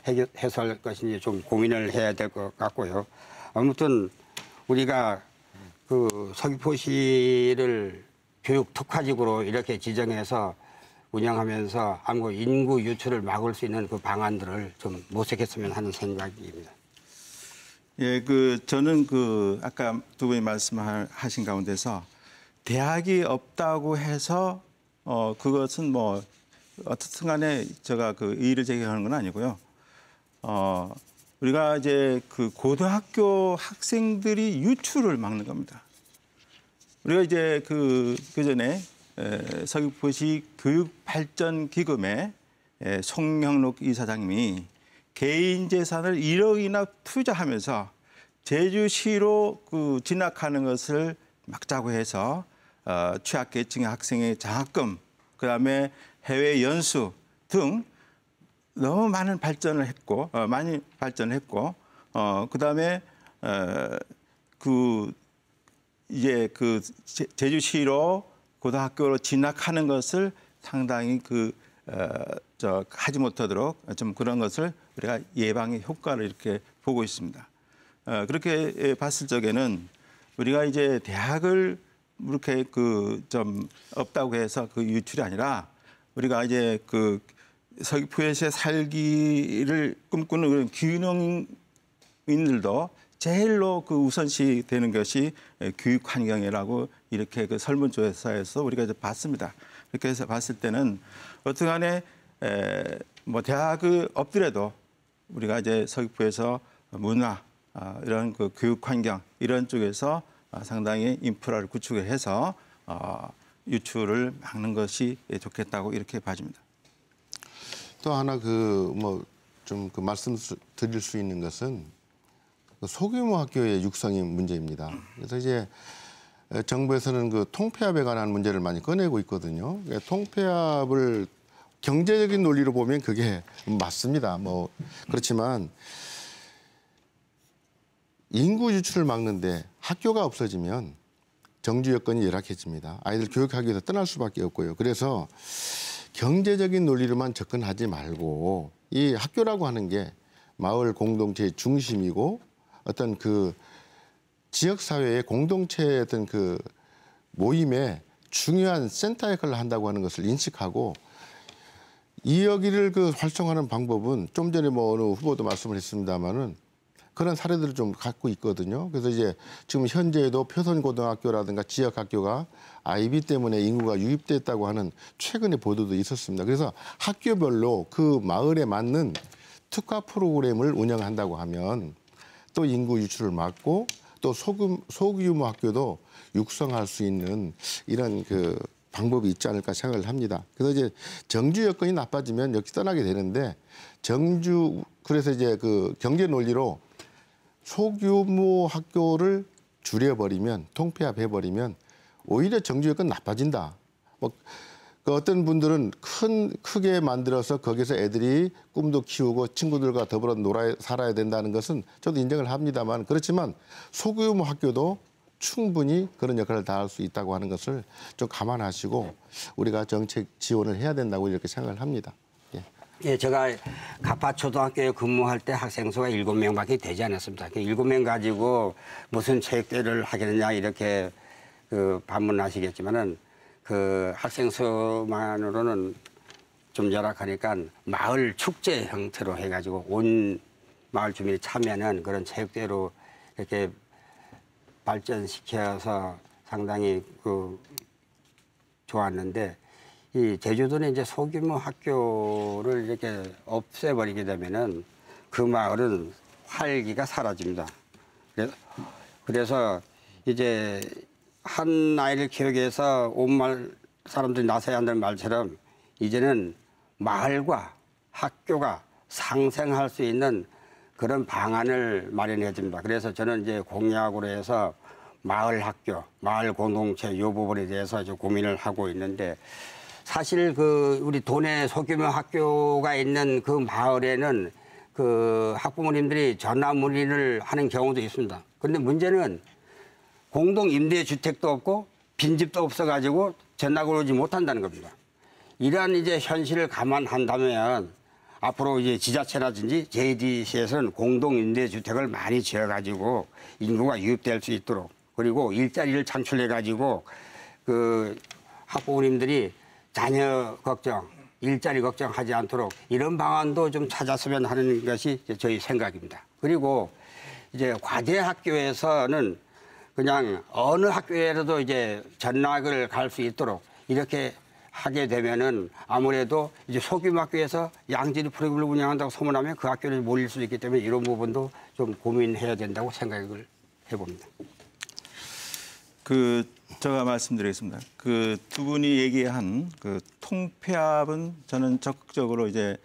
해소할 것인지 좀 고민을 해야 될 것 같고요. 아무튼 우리가 그 서귀포시를 교육 특화직으로 이렇게 지정해서 운영하면서 아무 인구 유출을 막을 수 있는 그 방안들을 좀 모색했으면 하는 생각입니다. 예, 저는 아까 두 분이 말씀하신 가운데서 대학이 없다고 해서 그것은 뭐 어떻든 간에 제가 이의를 제기하는 건 아니고요. 우리가 이제 고등학교 학생들이 유출을 막는 겁니다. 우리가 이제 그전에 서귀포시 교육발전기금에 송영록 이사장님이 개인 재산을 1억이나 투자하면서 제주시로 진학하는 것을 막자고 해서 취약계층의 학생의 장학금, 그다음에 해외 연수 등 너무 많은 발전을 했고, 그다음에 이제 제주시로 고등학교로 진학하는 것을 상당히 하지 못하도록 좀 그런 것을 우리가 예방의 효과를 이렇게 보고 있습니다. 그렇게 봤을 적에는 우리가 이제 대학을 이렇게 좀 없다고 해서 그 유출이 아니라 우리가 이제 서귀포에서의 살기를 꿈꾸는 그런 귀농인들도 제일로 우선시 되는 것이 교육 환경이라고 이렇게 설문조사에서 우리가 이제 봤습니다. 그렇게 해서 봤을 때는 어떠간에 뭐 대학을 없더라도 우리가 이제 서귀포에서 문화 이런 교육 환경 이런 쪽에서 상당히 인프라를 구축해서 유출을 막는 것이 좋겠다고 이렇게 봐집니다. 또 하나 말씀드릴 수 있는 것은 소규모 학교의 육성이 문제입니다. 그래서 이제 정부에서는 통폐합에 관한 문제를 많이 꺼내고 있거든요. 통폐합을 경제적인 논리로 보면 그게 맞습니다. 그렇지만 인구 유출을 막는데 학교가 없어지면 정주 여건이 열악해집니다. 아이들 교육하기 위해서 떠날 수밖에 없고요. 그래서 경제적인 논리로만 접근하지 말고 이 학교라고 하는 게 마을 공동체의 중심이고 어떤 지역 사회의 공동체의 어떤 모임의 중요한 센터 역할을 한다고 하는 것을 인식하고 이 여기를 활성화하는 방법은 좀 전에 어느 후보도 말씀을 했습니다마는 그런 사례들을 좀 갖고 있거든요. 그래서 이제 지금 현재에도 표선고등학교라든가 지역 학교가 아이비 때문에 인구가 유입됐다고 하는 최근의 보도도 있었습니다. 그래서 학교별로 그 마을에 맞는 특화 프로그램을 운영한다고 하면 또 인구 유출을 막고 또 소규모 학교도 육성할 수 있는 이런 방법이 있지 않을까 생각을 합니다. 그래서 이제 정주 여건이 나빠지면 역시 떠나게 되는데 그래서 이제 경제 논리로 소규모 학교를 줄여버리면 통폐합해버리면 오히려 정주 여건 나빠진다. 어떤 분들은 크게 만들어서 거기서 애들이 꿈도 키우고 친구들과 더불어 살아야 된다는 것은 저도 인정을 합니다만 그렇지만 소규모 학교도 충분히 그런 역할을 다할 수 있다고 하는 것을 좀 감안하시고 우리가 정책 지원을 해야 된다고 이렇게 생각을 합니다. 예, 제가 가파초등학교에 근무할 때 학생 수가 7명밖에 되지 않았습니다. 7명 가지고 무슨 체육대회를 하겠느냐 이렇게 반문하시겠지만은 학생 수만으로는 좀 열악하니까 마을 축제 형태로 해가지고 온 마을 주민이 참여하는 그런 체육대회로 이렇게 발전시켜서 상당히 좋았는데 이 제주도는 이제 소규모 학교를 이렇게 없애버리게 되면은 그 마을은 활기가 사라집니다. 그래서 이제 한 아이를 키우기 위해서 온 마을 사람들이 나서야 한다는 말처럼 이제는 마을과 학교가 상생할 수 있는 그런 방안을 마련해야 됩니다. 그래서 저는 이제 공약으로 해서 마을 학교, 마을 공동체 이 부분에 대해서 이제 고민을 하고 있는데 사실 우리 도내 소규모 학교가 있는 그 마을에는 학부모님들이 전화문의를 하는 경우도 있습니다. 그런데 문제는 공동 임대주택도 없고 빈집도 없어가지고 전학을 오지 못한다는 겁니다. 이러한 이제 현실을 감안한다면 앞으로 이제 지자체라든지 JDC에서는 공동 임대주택을 많이 지어가지고 인구가 유입될 수 있도록 그리고 일자리를 창출해가지고 학부모님들이 자녀 걱정, 일자리 걱정하지 않도록 이런 방안도 좀 찾았으면 하는 것이 저희 생각입니다. 그리고 이제 과제 학교에서는 그냥 어느 학교에라도 이제 전학을 갈 수 있도록 이렇게 하게 되면은 아무래도 이제 소규모 학교에서 양질의 프로그램을 운영한다고 소문하면 그 학교를 몰릴 수 있기 때문에 이런 부분도 좀 고민해야 된다고 생각을 해봅니다. 제가 말씀드리겠습니다. 두 분이 얘기한 통폐합은 저는 적극적으로 이제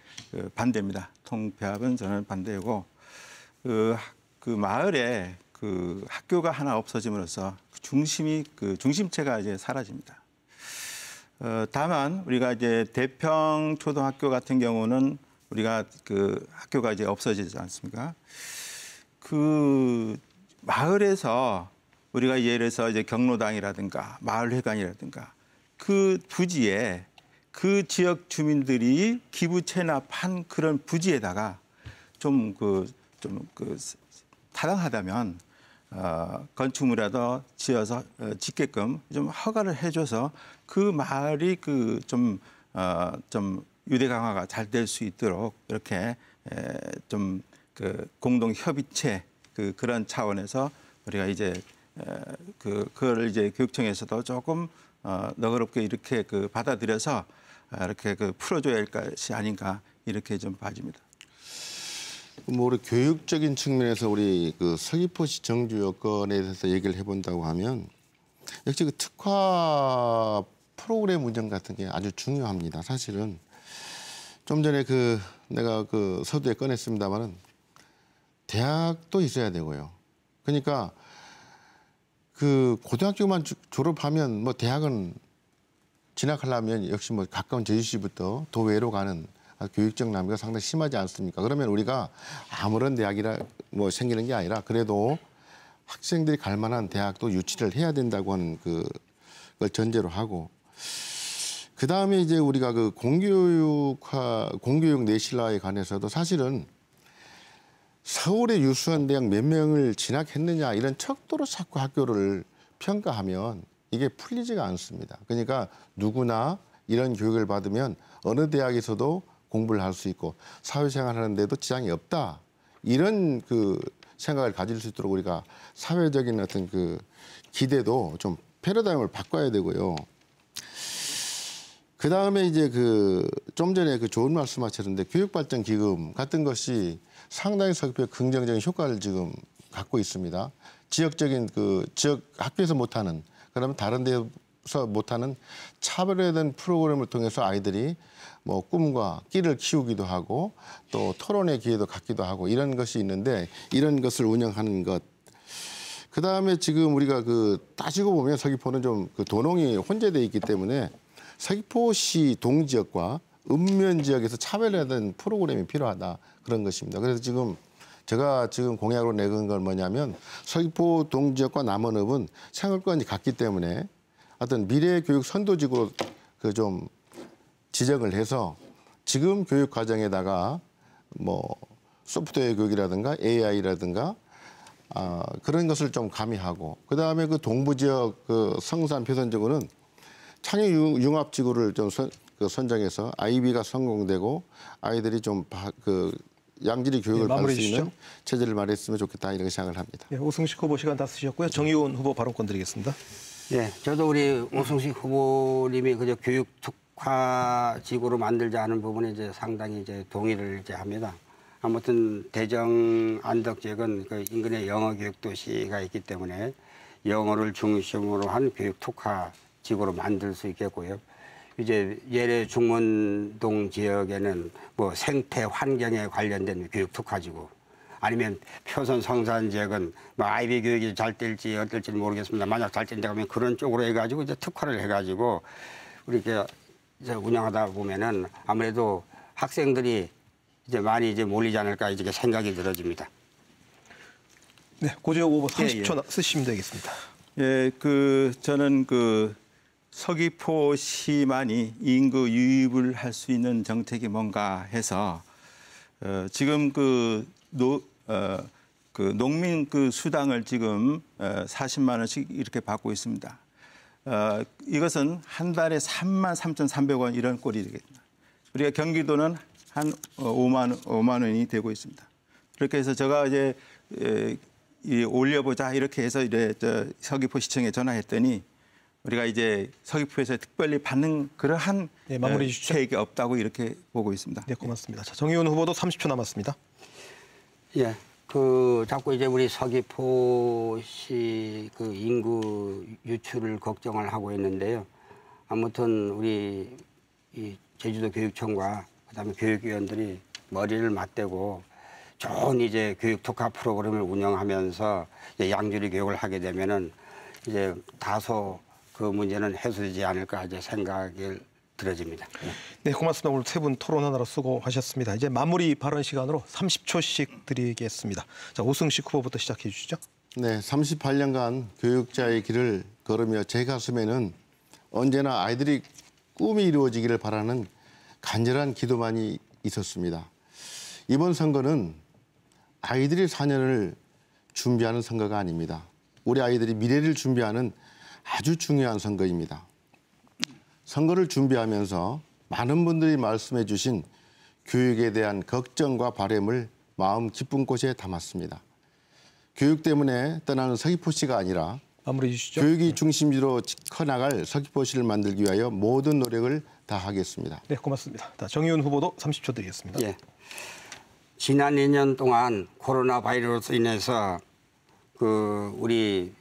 반대입니다. 통폐합은 저는 반대이고 마을에 학교가 하나 없어짐으로써 중심체가 이제 사라집니다. 다만 우리가 이제 대평 초등학교 같은 경우는 우리가 학교가 이제 없어지지 않습니까? 마을에서 우리가 예를 들어서 이제 경로당이라든가 마을회관이라든가 그 부지에 그 지역 주민들이 기부 체납한 그런 부지에다가 좀 타당하다면 건축물이라도 지어서 짓게끔 좀 허가를 해줘서 그 마을이 좀 유대 강화가 잘 될 수 있도록 이렇게 좀 공동 협의체 그런 차원에서 우리가 이제 그걸 이제 교육청에서도 조금 너그럽게 이렇게 받아들여서 이렇게 풀어줘야 할 것이 아닌가 이렇게 좀 봐집니다. 뭐 우리 교육적인 측면에서 우리 서귀포시 정주 여건에 대해서 얘기를 해본다고 하면 역시 특화 프로그램 운영 같은 게 아주 중요합니다. 사실은 좀 전에 내가 서두에 꺼냈습니다만은 대학도 있어야 되고요. 그러니까 고등학교만 졸업하면 뭐 대학은 진학하려면 역시 뭐 가까운 제주시부터 도외로 가는 교육적 낭비가 상당히 심하지 않습니까? 그러면 우리가 아무런 대학이라 뭐 생기는 게 아니라 그래도 학생들이 갈 만한 대학도 유치를 해야 된다고 하는 그걸 전제로 하고 그 다음에 이제 우리가 공교육 내실화에 관해서도 사실은 서울의 유수한 대학 몇 명을 진학했느냐 이런 척도로 자꾸 학교를 평가하면 이게 풀리지가 않습니다. 그러니까 누구나 이런 교육을 받으면 어느 대학에서도 공부를 할 수 있고 사회생활 하는데도 지장이 없다. 이런 생각을 가질 수 있도록 우리가 사회적인 어떤 기대도 좀 패러다임을 바꿔야 되고요. 그 다음에 이제 좀 전에 좋은 말씀하셨는데 교육발전기금 같은 것이 상당히 서귀포에 긍정적인 효과를 지금 갖고 있습니다. 지역적인 지역 학교에서 못하는 그러면 다른 데서 못하는 차별화된 프로그램을 통해서 아이들이 뭐 꿈과 끼를 키우기도 하고 또 토론의 기회도 갖기도 하고 이런 것이 있는데 이런 것을 운영하는 것. 그 다음에 지금 우리가 따지고 보면 서귀포는 좀 도농이 혼재되어 있기 때문에 서귀포시 동지역과 읍면 지역에서 차별화된 프로그램이 필요하다 그런 것입니다. 그래서 제가 공약으로 내건 건 뭐냐면 서귀포 동지역과 남원읍은 생활권이 같기 때문에 어떤 미래 교육 선도직으로 좀 지정을 해서 지금 교육 과정에다가 뭐 소프트웨어 교육이라든가 AI라든가 그런 것을 좀 가미하고 그다음에 동부 지역 성산 표선적으로는 창의 융합 지구를 좀 선정해서 IB가 성공되고 아이들이 좀 양질의 교육을 받을 수 있는 체제를 마련했으면 좋겠다 이렇게 생각을 합니다. 예, 오승식 후보 시간 다 쓰셨고요. 정의원 후보 발언권 드리겠습니다. 예, 저도 우리 오승식 후보님이 교육 특화지구로 만들자 하는 부분에 이제 상당히 동의를 합니다. 아무튼 대정 안덕 지역은 인근에 영어 교육 도시가 있기 때문에 영어를 중심으로 한 교육 특화지구로 만들 수 있겠고요. 이제 예래 중문동 지역에는 뭐 생태 환경에 관련된 교육 특화지구 아니면 표선 성산 지역은 뭐 아이비 교육이 잘 될지 어떨지는 모르겠습니다. 만약 잘 된다고 하면 그런 쪽으로 해가지고 이제 특화를 해가지고 우리 이제 운영하다 보면은 아무래도 학생들이 이제 많이 몰리지 않을까 이렇게 생각이 들어집니다. 네, 고재호 후보 30초 쓰시면 되겠습니다. 예, 저는 서귀포시만이 인구 유입을 할 수 있는 정책이 뭔가 해서 지금 농민 수당을 지금 40만 원씩 이렇게 받고 있습니다. 이것은 한 달에 33,300원 이런 꼴이 되겠습니다. 우리가 경기도는 한 5만 원이 되고 있습니다. 그렇게 해서 제가 이제 올려보자 이렇게 해서 서귀포시청에 전화했더니 우리가 이제 서귀포에서 특별히 받는 그러한 마무리 주시죠. 계획이 없다고 이렇게 보고 있습니다. 네, 고맙습니다. 자, 정의원 후보도 30초 남았습니다. 예, 자꾸 이제 우리 서귀포시 인구 유출을 걱정을 하고 있는데요. 아무튼 우리 이 제주도 교육청과 그다음에 교육위원들이 머리를 맞대고 좋은 이제 교육 특화 프로그램을 운영하면서 이제 양질의 교육을 하게 되면은 이제 다소 그 문제는 해소되지 않을까 이제 생각이 들어집니다. 네, 고맙습니다. 오늘 세 분 토론하느라 수고하셨습니다. 이제 마무리 발언 시간으로 30초씩 드리겠습니다. 자, 오승식 후보부터 시작해 주시죠. 네, 38년간 교육자의 길을 걸으며 제 가슴에는 언제나 아이들이 꿈이 이루어지기를 바라는 간절한 기도만이 있었습니다. 이번 선거는 아이들이 4년을 준비하는 선거가 아닙니다. 우리 아이들이 미래를 준비하는 아주 중요한 선거입니다. 선거를 준비하면서 많은 분들이 말씀해 주신 교육에 대한 걱정과 바람을 마음 깊은 곳에 담았습니다. 교육 때문에 떠나는 서귀포시가 아니라 마무리해 주시죠. 교육이 중심지로 커나갈 서귀포시를 만들기 위하여 모든 노력을 다하겠습니다. 네, 고맙습니다. 정의훈 후보도 30초 드리겠습니다. 예. 지난 2년 동안 코로나 바이러스로 인해서 우리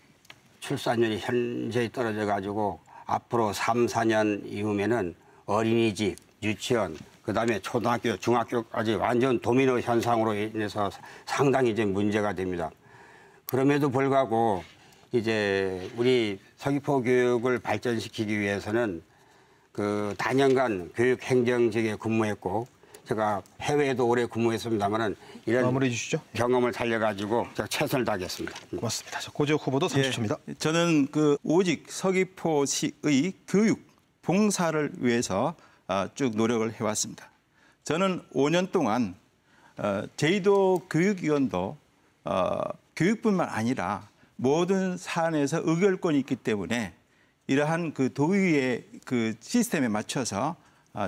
출산율이 현저히 떨어져 가지고 앞으로 3, 4년 이후면은 어린이집, 유치원, 그다음에 초등학교, 중학교까지 완전 도미노 현상으로 인해서 상당히 이제 문제가 됩니다. 그럼에도 불구하고 이제 우리 서귀포 교육을 발전시키기 위해서는 다년간 교육 행정직에 근무했고 제가 해외에도 오래 근무했습니다만은 이런 마무리해 주시죠. 경험을 살려가지고 제가 최선을 다하겠습니다. 고맙습니다. 고재욱 후보도 30초입니다. 예, 저는 오직 서귀포시의 교육 봉사를 위해서 쭉 노력을 해왔습니다. 저는 5년 동안 제주도 교육위원도 교육뿐만 아니라 모든 사안에서 의결권이 있기 때문에 이러한 도의의 시스템에 맞춰서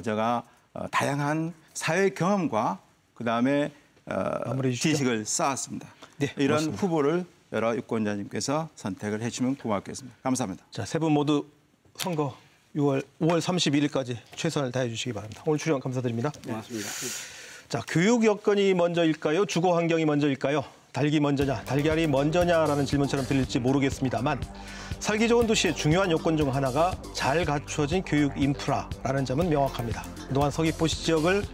제가 다양한 사회 경험과 그다음에 지식을 쌓았습니다. 네, 이런 고맙습니다. 후보를 여러 유권자님께서 선택을 해주시면 고맙겠습니다. 감사합니다. 자, 세 분 모두 선거 5월 31일까지 최선을 다해 주시기 바랍니다. 오늘 출연 감사드립니다. 고맙습니다. 자, 교육 여건이 먼저일까요? 주거 환경이 먼저일까요? 닭이 먼저냐, 달걀이 먼저냐라는 질문처럼 들릴지 모르겠습니다만 살기 좋은 도시의 중요한 요건 중 하나가 잘 갖춰진 교육 인프라라는 점은 명확합니다. 그동안 서귀포시 지역을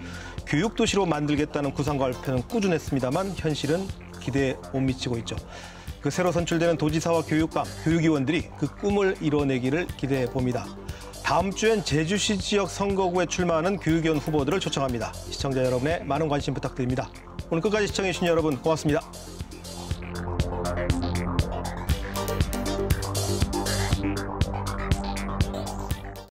교육 도시로 만들겠다는 구상과 발표는 꾸준했습니다만 현실은 기대에 못 미치고 있죠. 새로 선출되는 도지사와 교육감, 교육위원들이 그 꿈을 이뤄내기를 기대해 봅니다. 다음 주엔 제주시 지역 선거구에 출마하는 교육위원 후보들을 초청합니다. 시청자 여러분의 많은 관심 부탁드립니다. 오늘 끝까지 시청해 주신 여러분 고맙습니다.